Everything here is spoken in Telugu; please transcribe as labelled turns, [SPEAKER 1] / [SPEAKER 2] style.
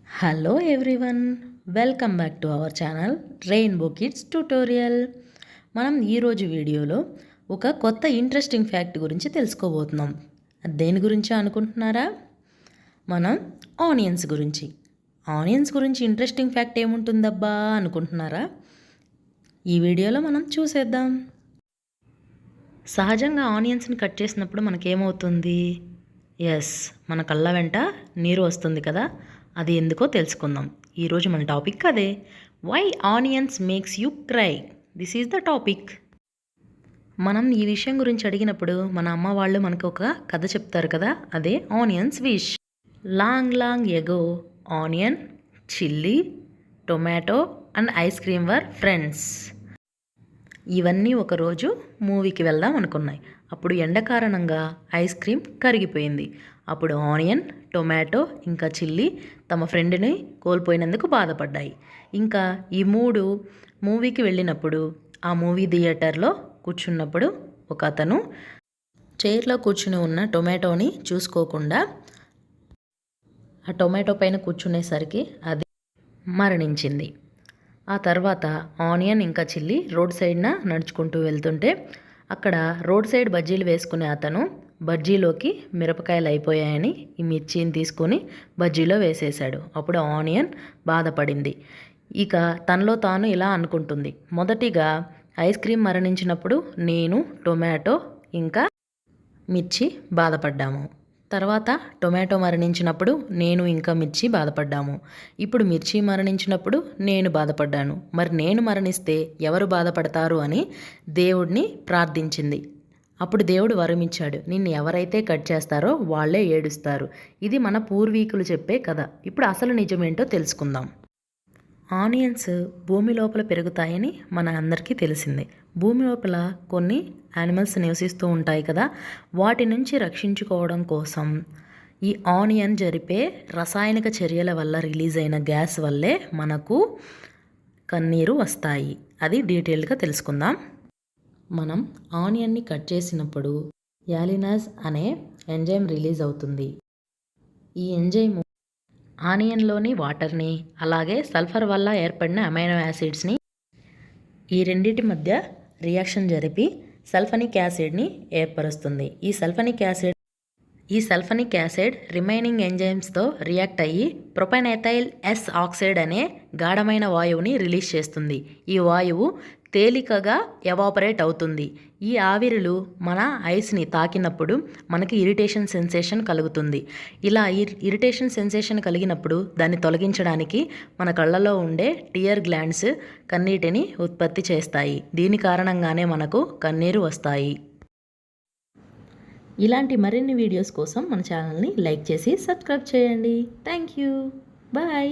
[SPEAKER 1] Hello everyone, welcome back to our channel rainbow kids tutorial. మనం ఈరోజు వీడియోలో ఒక కొత్త ఇంట్రెస్టింగ్ ఫ్యాక్ట్ గురించి తెలుసుకోబోతున్నాం. దేని గురించి అనుకుంటున్నారా? మనం ఆనియన్స్ గురించి ఇంట్రెస్టింగ్ ఫ్యాక్ట్ ఏముంటుందబ్బా అనుకుంటున్నారా? ఈ వీడియోలో మనం చూసేద్దాం. సహజంగా ఆనియన్స్ని కట్ చేసినప్పుడు మనకేమవుతుంది? మన కళ్ళ వెంట నీరు వస్తుంది కదా, అది ఎందుకో తెలుసుకుందాం. ఈరోజు మన టాపిక్ అదే. Why onions makes you cry. This is the topic. మనం ఈ విషయం గురించి అడిగినప్పుడు మన అమ్మ వాళ్ళు మనకు ఒక కథ చెప్తారు కదా, అదే onions wish. Long ago onion, chilli, tomato and ice cream were friends. ఇవన్నీ ఒకరోజు మూవీకి వెళ్దాం అనుకున్నాయి. అప్పుడు ఎండ కారణంగా ఐస్ క్రీమ్ కరిగిపోయింది. అప్పుడు ఆనియన్, టొమాటో ఇంకా చిల్లీ తమ ఫ్రెండ్ని కోల్పోయినందుకు బాధపడ్డాయి. ఇంకా ఈ మూడు మూవీకి వెళ్ళినప్పుడు ఆ మూవీ థియేటర్లో కూర్చున్నప్పుడు ఒక అతను చైర్లో కూర్చుని ఉన్న టొమాటోని చూసుకోకుండా ఆ టొమాటో పైన కూర్చునేసరికి అది మరణించింది. ఆ తర్వాత ఆనియన్ ఇంకా చిల్లీ రోడ్ సైడ్న నడుచుకుంటూ వెళ్తుంటే అక్కడ రోడ్ సైడ్ బజ్జీలు వేసుకునే అతను బజ్జీలోకి మిరపకాయలు అయిపోయాయని ఈ మిర్చిని తీసుకొని బజ్జీలో వేసేశాడు. అప్పుడు ఆనియన్ బాధపడింది. ఇక తనలో తాను ఇలా అనుకుంటుంది. మొదటిగా ఐస్ క్రీమ్ మరణించినప్పుడు నేను, టొమాటో ఇంకా మిర్చి బాధపడ్డాము. తర్వాత టొమాటో మరణించినప్పుడు నేను ఇంకా మిర్చి బాధపడ్డాము. ఇప్పుడు మిర్చి మరణించినప్పుడు నేను బాధపడ్డాను. మరి నేను మరణిస్తే ఎవరు బాధపడతారు అని దేవుడిని ప్రార్థించింది. అప్పుడు దేవుడు వరం ఇచ్చాడు. నిన్ను ఎవరైతే కట్ చేస్తారో వాళ్ళే ఏడుస్తారు. ఇది మన పూర్వీకులు చెప్పే కథ. ఇప్పుడు అసలు నిజమేంటో తెలుసుకుందాం. ఆనియన్స్ భూమి లోపల పెరుగుతాయని మన అందరికీ తెలిసిందే. భూమి లోపల కొన్ని యానిమల్స్ నివసిస్తూ ఉంటాయి కదా, వాటి నుంచి రక్షించుకోవడం కోసం ఈ ఆనియన్ జరిపే రసాయనిక చర్యల వల్ల రిలీజ్ అయిన గ్యాస్ వల్లే మనకు కన్నీరు వస్తాయి. అది డీటెయిల్గా తెలుసుకుందాం. మనం ఆనియన్ని కట్ చేసినప్పుడు యాలినాజ్ అనే ఎంజైమ్ రిలీజ్ అవుతుంది. ఈ ఎంజైమ్ ఆనియన్లోని వాటర్ని అలాగే సల్ఫర్ వల్ల ఏర్పడిన అమైనో యాసిడ్స్ని ఈ రెండింటి మధ్య రియాక్షన్ జరిపి సల్ఫనిక్ యాసిడ్ని ఏర్పరుస్తుంది. ఈ సల్ఫనిక్ యాసిడ్ రిమైనింగ్ ఎంజైమ్స్తో రియాక్ట్ అయ్యి ప్రొపైనెథైల్ ఎస్ ఆక్సైడ్ అనే గాఢమైన వాయువుని రిలీజ్ చేస్తుంది. ఈ వాయువు తేలికగా ఎవాపరేట్ అవుతుంది. ఈ ఆవిరులు మన ఐస్ని తాకినప్పుడు మనకి ఇరిటేషన్ సెన్సేషన్ కలుగుతుంది. ఇలా ఇరిటేషన్ సెన్సేషన్ కలిగినప్పుడు దాన్ని తొలగించడానికి మన కళ్ళలో ఉండే టియర్ గ్లాండ్స్ కన్నీటిని ఉత్పత్తి చేస్తాయి. దీని కారణంగానే మనకు కన్నీరు వస్తాయి. ఇలాంటి మరిన్ని వీడియోస్ కోసం మన ఛానల్ని లైక్ చేసి సబ్స్క్రైబ్ చేయండి. Thank you. బాయ్.